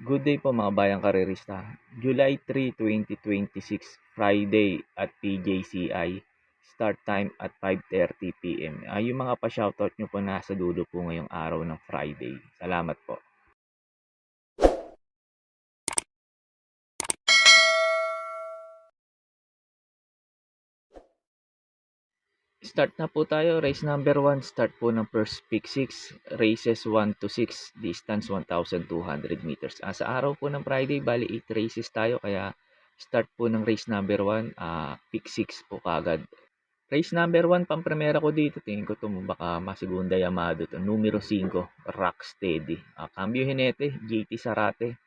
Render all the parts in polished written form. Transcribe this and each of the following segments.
Good day po mga bayang karerista. July 3, 2026, Friday at PJCI. Start time at 5:30 PM. Yung mga pa-shoutout nyo po nasa dulo po ngayong araw ng Friday. Salamat po. Start na po tayo. Race number 1. Start po ng first pick 6. Races 1 to 6. Distance 1,200 meters. Sa araw po ng Friday, bali 8 races tayo. Kaya start po ng race number 1. Pick 6 po kagad. Race number 1, pampremera ko dito. Tingin ko ito baka masigunda Yamado to. Numero 5, Rocksteady. Cambio Jinete, JT Sarate.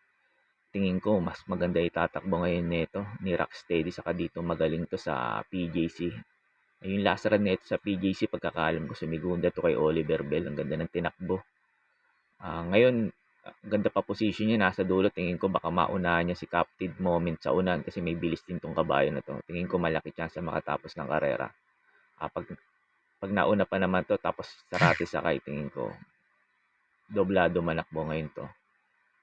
Tingin ko mas maganda itatakbo ngayon nito ni Rocksteady, saka dito magaling to sa PJC. Yung last run nito sa PJC, pagkakaalam ko sumigunda to kay Oliver Bell. Ang ganda ng tinakbo. Ngayon, ganda pa position niya, nasa dulo. Tingin ko baka maunahan niya si Captive Moment sa unan kasi may bilis din tong kabayo na to. Tingin ko malaki chance makatapos ng karera. Pag nauna pa naman to tapos Sarate sakay, tingin ko doblado manakbo ngayon to.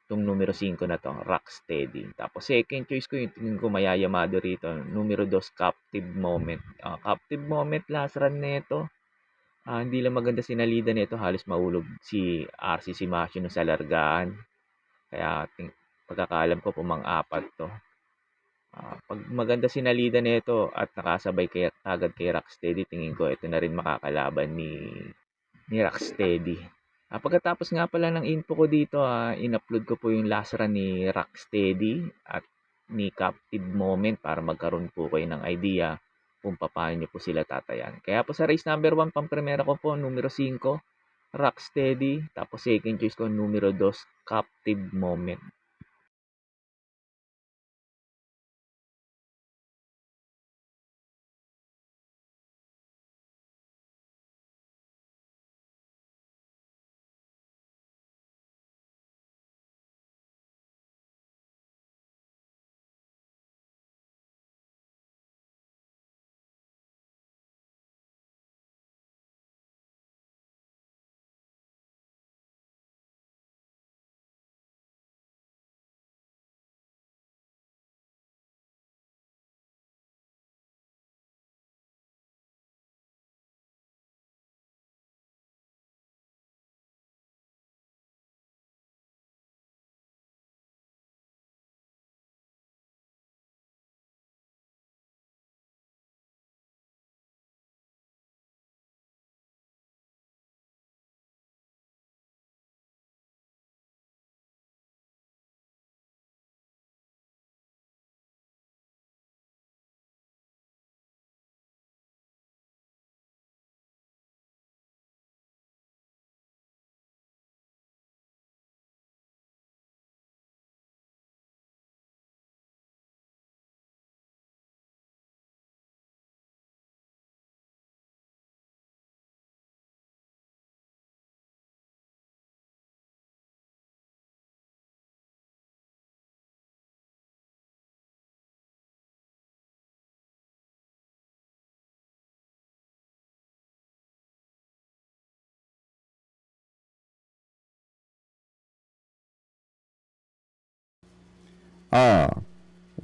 Itong numero 5 na to, Rocksteady. Tapos second choice ko, yung tingin ko mayayamado rito, numero 2, Captive Moment. Captive Moment, last run nito. Hindi lang maganda sinalida nito, halos mahulog si RC Simasio no sa largaan. Kaya pagkakaalam ko pumang-apat to. Pag maganda sinalida nito at nakasabay agad kay Rocksteady, tingin ko ito na rin makakalaban ni Rocksteady. Pagkatapos nga pala ng info ko dito, in-upload ko po yung last run ni Rocksteady at ni Captive Moment para magkaroon po kayo ng idea kung paano nyo po sila tatayan. Kaya po sa race number 1, pampremera ko po, numero 5, Rocksteady. Tapos second choice ko, numero 2, Captive Moment.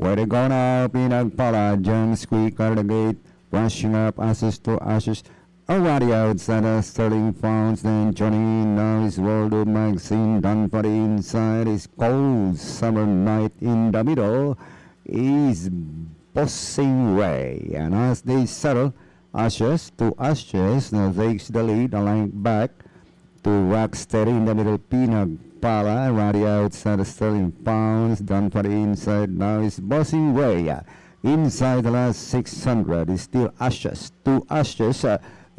Where they go now, pinagpala, James Quick out of the gate, rushing up, assist to ashes. Already outside of Sterling Founds, then Johnny now is World of Magazine, done for the inside, is cold summer night in the middle, is Bossing Ray, and as they settle, ashes to ashes, now takes the lead, aligned back to Rocksteady in the middle, Pinagpala, already outside of Sterling Pounds, done for the inside, now is Bossing Way. Inside the last 600 is still Ashes, 2 Ashes,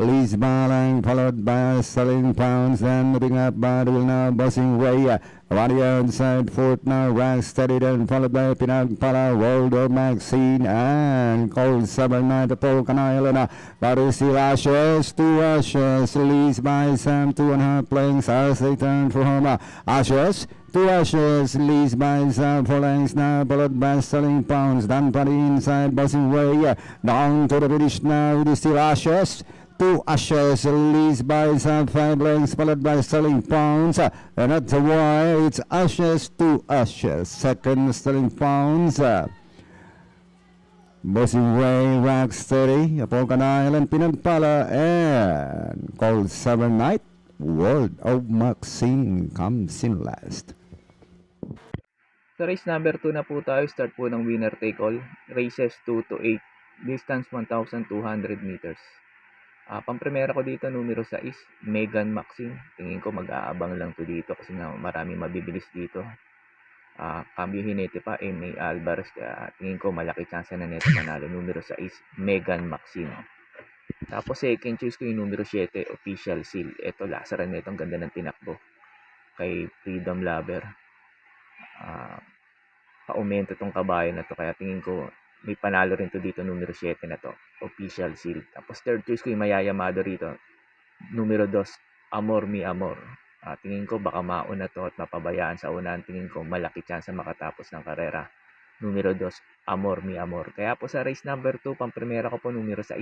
Lee's Balang, followed by Sterling Pounds, then moving up by the wheel now, Bossing Way. Already outside, fourth now, Rocksteady, then followed by Pinagpala, World of Maxine, and Cold Summer Night, the Polka Island. But it's still Ashes, 2 Ashes, Lee's by Sam, 2.5 lengths as they turn for home. Ashes, 2 Ashes, leads by Sam 4 lengths now, followed by Sterling Pounds, done for the inside, Bossing Way. Down to the finish now, it is still Ashes. 2 Ashes, leads by some 5 lengths, followed by Sterling Pounds. And at the wire, it's Ashes, 2 Ashes. Second, Sterling Pounds. Bossing Ray, Rock Steady, Apocan Island, Pinagpala, and Cold Summer Night, World of Maxine comes in last. Sa race number 2 na po tayo, start po ng winner take all, races 2 to 8, distance 1,200 meters. Pampremera ko dito, numero 6, Megan Maxine. Tingin ko mag-aabang lang to dito kasi na marami mabibilis dito. Cambio Hinete pa, M.A. Alvarez, kaya tingin ko malaki chance na neto manalo. Numero 6, Megan Maxine. Tapos second choice ko yung numero 7, Official Seal. Ito, lasaran nito, ang ganda ng tinakbo kay Freedom Lover. Paumento tong kabayo na to, kaya tingin ko may panalo rin to dito, numero 7 na to, Official Seal. Tapos third choice ko yung mayayamado rito, numero 2, Amor Mi Amor. Tingin ko baka mauna to at mapabayaan sa unahan. Tingin ko malaki chance makatapos ng karera, numero 2, Amor Mi Amor. Kaya po sa race number 2, pampremera ko po numero 6,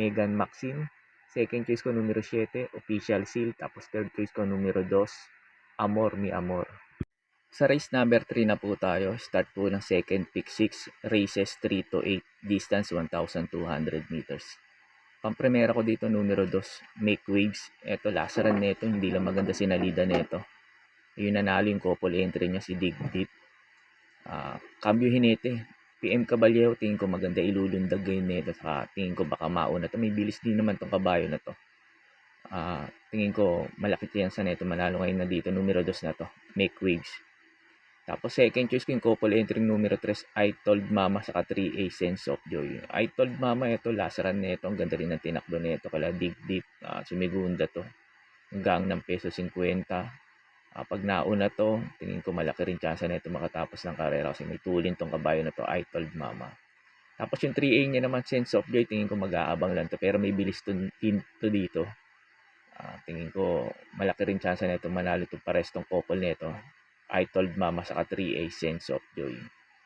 Megan Maxine. Second choice ko numero 7, Official Seal. Tapos third choice ko numero 2, Amor Mi Amor. Sa race number 3 na po tayo, start po ng second pick 6, races 3 to 8, distance 1,200 meters. Pampremera ko dito numero 2, Make Waves. Ito, lasaran nito, hindi lang maganda sinalida nito. Yung nanalo yung couple entry niya, si Dig Deep. Cambio Hinete, PM Caballero, tingin ko maganda ilulundag ngayon nito. Tingin ko baka mauna to. May bilis din naman tong kabayo na to. Tingin ko malaki chance neto manalo ngayon na dito, numero 2 na to, Make Waves. Tapos second choice ko yung couple entry numero 3, I Told Mama, saka 3A Sense of Joy. I Told Mama, ito, lasaran nito. Ang ganda rin ng tinakbo nito. Kala Dig Deep, sumigunda to. Hanggang ng peso 50. Pag nauna to, tingin ko malaki rin chance nito makatapos ng karera kasi may tulin tong kabayo na to, I Told Mama. Tapos yung 3A niya naman, Sense of Joy, tingin ko mag-aabang lang to. Pero may bilis to dito. Tingin ko malaki rin chance nito manalo to pares tong couple nito, I Told Mama, saka 3A Sense of Joy.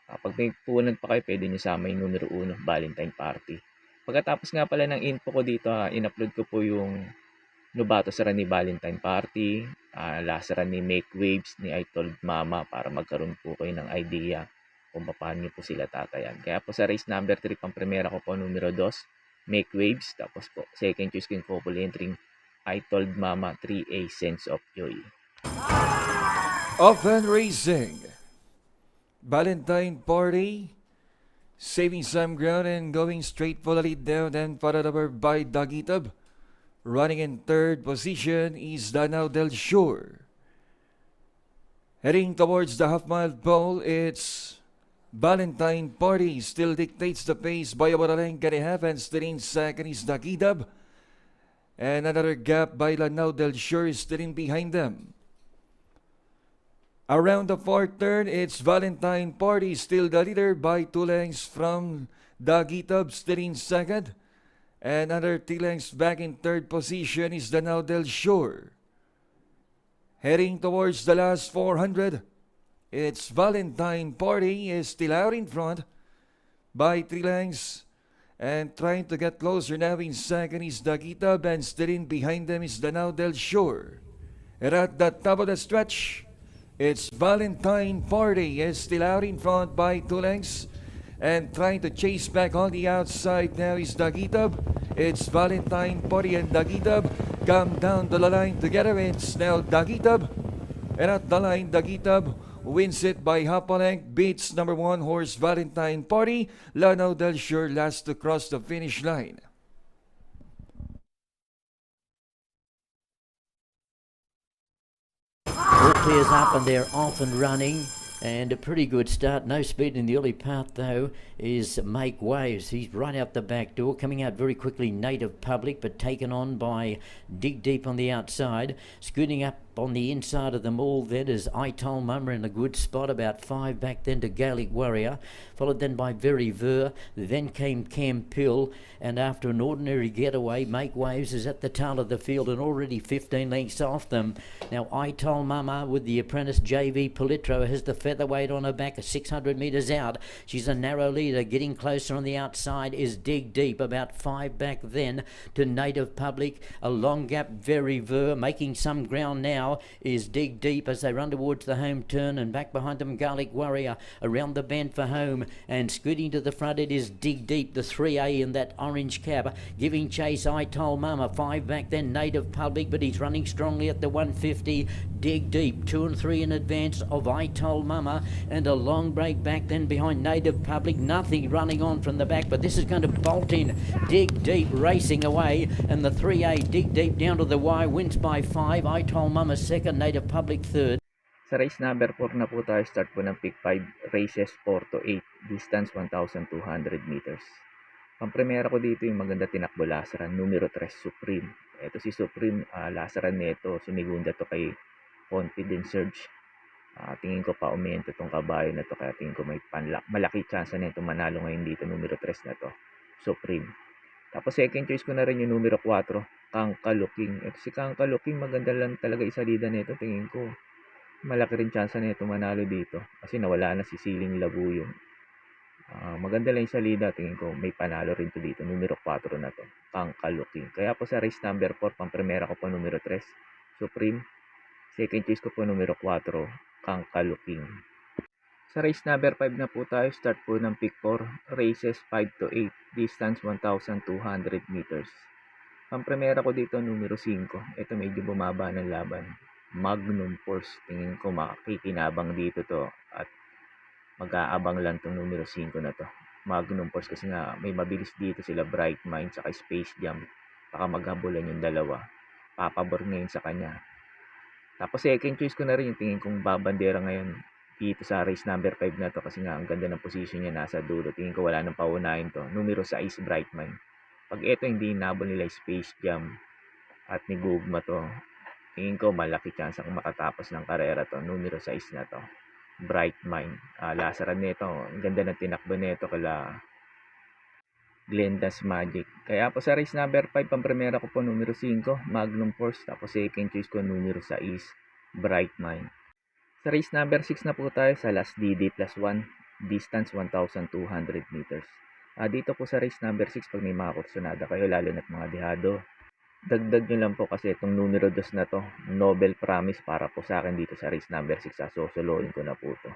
Pag may punan pa kayo, pwede nyo sama yung numero 1, Valentine Party. Pagkatapos nga pala ng info ko dito, in-upload ko po yung Novato sa ni Valentine Party, lasaran ni Make Waves, ni I Told Mama, para magkaroon po kayo ng idea kung paano nyo po sila tatayan. Kaya po sa race number 3, pang primera ko po numero 2, Make Waves. Tapos po, second choice ko yung couple entering, I Told Mama, 3A Sense of Joy. Often Racing, Valentine Party, saving some ground and going straight for the lead down, then followed over by Dagitab. Running in third position is Danao del Sur. Heading towards the half-mile pole, it's Valentine Party, still dictates the pace by about a length and a half, and still in second is Dagitab. And another gap by Danao del Sur is still in behind them. Around the fourth turn, it's Valentine Party, still the leader by 2 lengths from Dagitab, still in second. And another 2 lengths back in third position is Danao del Sur. Heading towards the last 400, it's Valentine Party is still out in front by 3 lengths. And trying to get closer now in second is Dagitab, and still in behind them is Danao del Sur. And at the top of the stretch, it's Valentine Party is still out in front by 2 lengths, and trying to chase back on the outside now is Dagitab. It's Valentine Party and Dagitab come down to the line together. It's now Dagitab, and at the line Dagitab wins it by half a length, beats number 1 horse Valentine Party. Danao del Sur last to cross the finish line. All clears up and they're off and running, and a pretty good start. No speed in the early part though is Make Waves. He's right out the back door, coming out very quickly Native Public, but taken on by Dig Deep on the outside. Scooting up Up on the inside of them all then is I Told Mama in a good spot, about 5 back then to Gaelic Warrior, followed then by Very Ver, then came Cam Pill, and after an ordinary getaway, Make Waves is at the tail of the field and already 15 lengths off them. Now I Told Mama with the apprentice JV Politro has the featherweight on her back, 600 metres out. She's a narrow leader. Getting closer on the outside is Dig Deep, about 5 back then to Native Public. A long gap, Very Ver, making some ground now is Dig Deep as they run towards the home turn, and back behind them Garlic Warrior around the bend for home, and scooting to the front it is Dig Deep, the 3A in that orange cab, giving chase I Told Mama, 5 back then Native Public, but he's running strongly at the 150. Dig Deep 2 and 3 in advance of I Told Mama, and a long break back then behind Native Public. Nothing running on from the back, but this is going to bolt in. Dig Deep racing away, and the 3A Dig Deep down to the wire wins by 5. I Told Mama second, Native Public third. Sa race number 4 na po tayo, start po ng pick 5, races 4 to 8, distance 1,200 meters. Pampremera ko dito yung maganda tinakbo lasaran, numero 3 Supreme. Ito si Supreme, lasaran nito, sumigunda to kay Confidence Surge. Tingin ko pa umento tong kabayo na to, kaya tingin ko may malaki chance na ito manalo ngayon dito, numero 3 na to, Supreme. Tapos second choice ko na rin yung numero 4, Kangka Looking. Ito si Kangka Looking, maganda lang talaga isalida nito, tingin ko. Malaki rin chance na ito manalo dito kasi nawala na si Siling Labuyong. Maganda lang yung salida, tingin ko may panalo rin to dito, numero 4 na to, Kangka Looking. Kaya po sa race number 4, pampremera ko po numero 3 Supreme, second choice ko po numero 4 Kangka Looking. Sa race number 5 na po tayo, start po ng pick 4, races 5 to 8, distance 1,200 meters. Pampremera ko dito numero 5, ito medyo bumaba ng laban, Magnum Force. Tingin ko makikinabang dito to at mag-aabang lang tong numero 5 na to, Magnum Force, kasi nga may mabilis dito sila Bright Mind saka Space Jam, baka maghabulan yung dalawa, papabor ngayon sa kanya. Tapos second choice ko na rin yung tingin kong babandera ngayon dito sa race number 5 na to, kasi nga ang ganda ng position niya, nasa dulo, tingin ko wala nang paunahin to, numero 6 Bright Mind. Pag ito hindi nabol nila Space Jam at ni Gugma to, tingin ko malaki chance kung makatapos ng karera to, numero 6 na to, Bright Mind. Lasaran nito, ang ganda ng tinakbo nito kala Glenda's Magic. Kaya po sa race number 5, pampremera ko po numero 5, Magnum Force. Tapos second choice ko numero 6, Bright Mind. Sa race number 6 na po tayo, sa last DD plus 1, distance 1,200 meters. Dito po sa race number 6, pag may mga kursunada kayo, lalo na't mga dehado, dagdag nyo lang po kasi itong numero 2 na to, Nobel Promise, para po sa akin dito sa race number 6. Sosoloin ko na po to.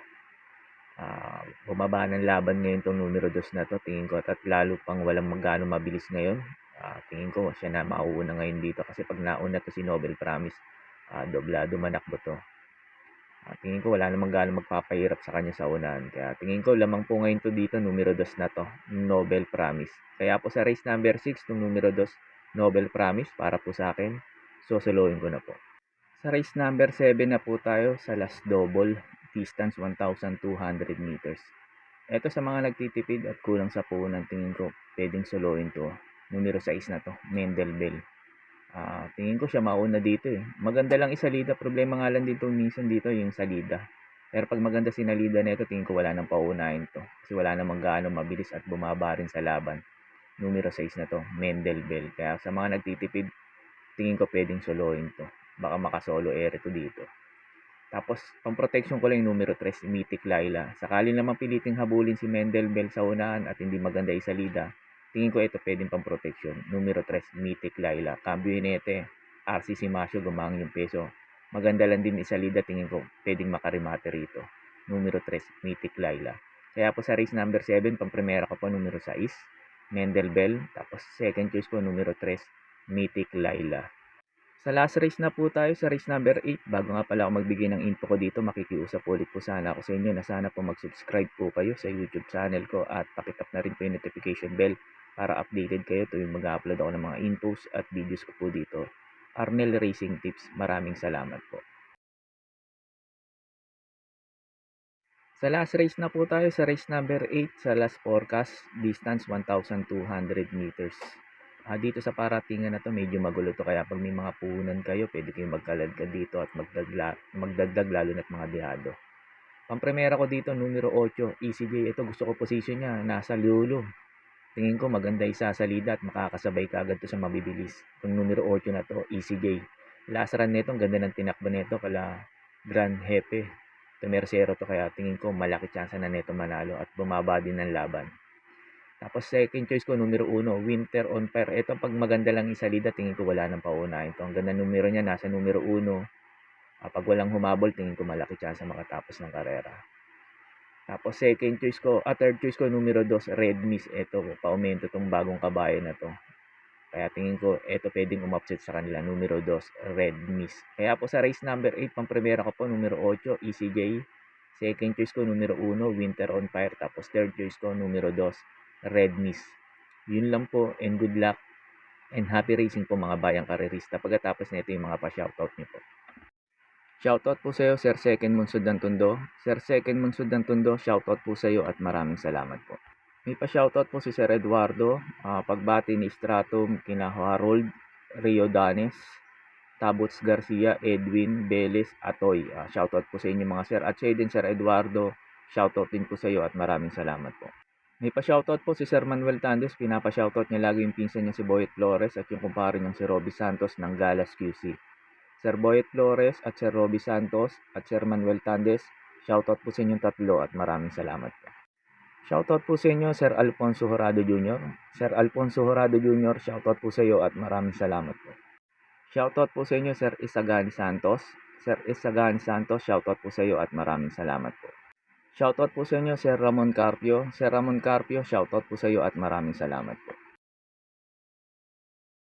Bumaba ng laban ngayon itong numero 2 na to, tingin ko, at lalo pang walang magano mabilis ngayon. Tingin ko siya na mauuna ngayon dito, kasi pag nauna to si Nobel Promise, doblado manakbo to. Tingin ko wala namang gano'ng magpapahirap sa kanya sa unahan. Kaya tingin ko lamang po ngayon to dito, numero 2 na to, Nobel Promise. Kaya po sa race number 6, itong numero 2, Nobel Promise, para po sa akin, sosoloin ko na po. Sa race number 7 na po tayo, sa last double, distance 1,200 meters. Ito sa mga nagtitipid at kulang sa puhunan, tingin ko pwedeng soloin to, numero 6 na to, Mendel Bell. Tingin ko siya mauna dito eh. Maganda lang isalida, problema nga lang dito minsan dito yung salida. Pero pag maganda sinalida nito, tingin ko wala nang paunahin to, kasi wala namang gaano mabilis at bumaba rin sa laban, numero 6 na to, Mendel Bell. Kaya sa mga nagtitipid, tingin ko pwedeng soloin to, baka makasolo ere to dito. Tapos pang protection ko lang yung numero 3, Mythic Laila. Sakali naman piliting habulin si Mendel Bell sa unahan at hindi maganda isalida, tingin ko ito pwedeng pang protection, numero 3, Mythic Laila. Cambio Inete, RCC Masyo, gumangin yung peso, maganda lang din isalida, tingin ko pwedeng makarimate rito, numero 3, Mythic Laila. Kaya po sa race number 7, pang primera ko po numero 6, Mendel Bell. Tapos second choice ko numero 3, Mythic Laila. Sa last race na po tayo, sa race number 8. Bago nga pala ako magbigay ng info ko dito, makikiusap ulit po sana ako sa inyo na sana po mag-subscribe po kayo sa YouTube channel ko at pakitap na rin po yung notification bell para updated kayo tuwing mag-upload ako ng mga infos at videos ko po dito. Arnel Racing Tips, maraming salamat po. Sa last race na po tayo, sa race number 8, sa last forecast, distance 1,200 meters. Dito sa paratingan na 'to medyo magulo 'to kaya 'pag may mga puhunan kayo puwede kayong magkaladkad dito at magdagdag lalo na't mga dehado. Pampremera ko dito numero 8, ECJ. Ito gusto ko posisyon niya nasa lulo. Tingin ko maganda isasalida at makakasabay kaagad 'to sa mabibilis. Itong numero 8 na 'to, ECJ. Last run nito ang ganda ng tinakbo nito kala Grand Jefe. Tercero 'to kaya tingin ko malaki tyansa na nito manalo at bumaba din ng laban. Tapos second choice ko numero 1, Winter on Fire. Ito 'pag maganda lang isalida tingin ko wala nang pauunahin 'to. Ang ganda ng numero niya nasa numero 1. 'Pag walang humabol tingin ko malaki tyansa makatapos ng karera. Tapos third choice ko numero 2, Red Mist. Ito paumento 'tong bagong kabayan na 'to. Kaya tingin ko ito pwedeng umupset sa kanila, numero 2, Red Mist. Kaya po sa race number 8, pampremera ko po numero 8, ECJ. Second choice ko numero 1, Winter on Fire. Tapos third choice ko numero 2, Red Mist. Yun lang po and good luck and happy racing po mga bayang karerista. Pagkatapos nito yung mga pa-shoutout niyo po. Shoutout po sa iyo, Sir Second Munsud ng Tondo. Sir Second Munsud ng Tondo, shoutout po sa iyo at maraming salamat po. May pa-shoutout po si Sir Eduardo, pagbati ni Stratum, kina Harold, Rio Danes, Tabots Garcia, Edwin, Beles, Atoy. Shoutout po sa inyo mga sir. At sa din Sir Eduardo, shoutout din po sa iyo at maraming salamat po. May pa-shoutout po si Sir Manuel Tandes, pinapa-shoutout niya lagi yung pinsan niya si Boyet Flores at yung kumpare niyang si Robbie Santos ng Galas QC. Sir Boyet Flores at Sir Robbie Santos at Sir Manuel Tandes, shoutout po sa inyong tatlo at maraming salamat po. Shoutout po sa inyo Sir Alfonso Horado Jr. Sir Alfonso Horado Jr., shoutout po sa iyo at maraming salamat po. Shoutout po sa inyo Sir Isagani Santos. Sir Isagani Santos, shoutout po sa iyo at maraming salamat po. Shoutout po sa inyo Sir Ramon Carpio. Sir Ramon Carpio, shoutout po sa iyo at maraming salamat po.